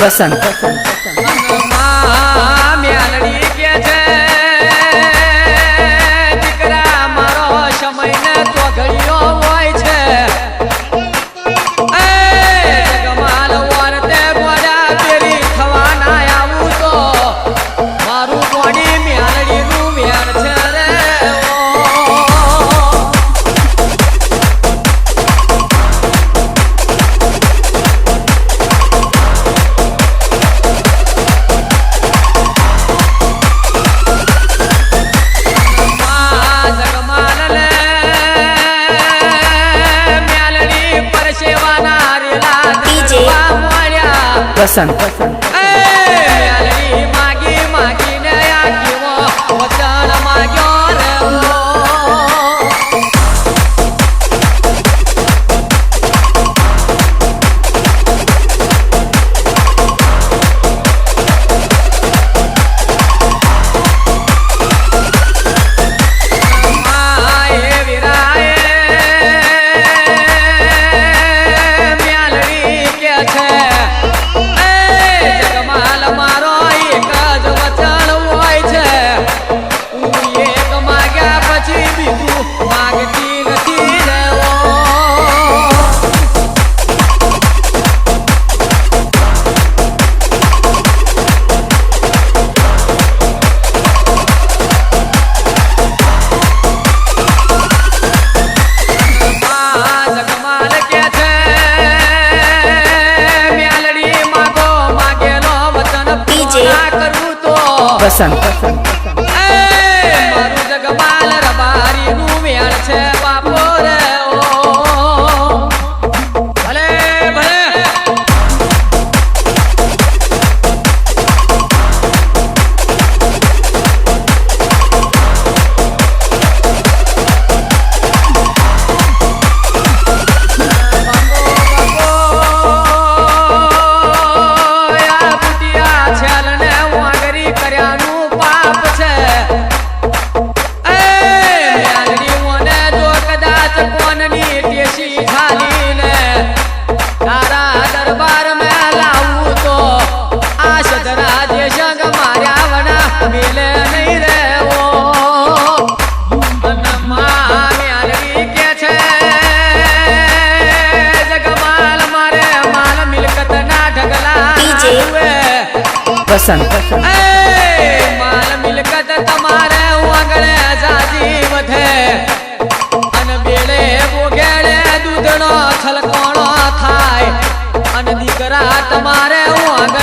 પસંદ મ્યાલડી કે છે દીકરા મારો સમય ને તો ઘડિયો હોય છે જગમાલ વારતે બોડા પેરી થવા ના આવું તો મારું બોડી મ્યાલડી નું મ્યાલ છે રે પસંદ માગી માગીને આખીઓ વચન માગ્યો રે પસંદ મારું જગમાલ રબારી નું વેણ છે બાપો રે ભલે ભલે પસંદ માલ મિલકત તમારે આગળ જાજી વધે અને બેડે બોગેડે દૂધનો છલકોણો થાય અને દીકરા તમારે આગળ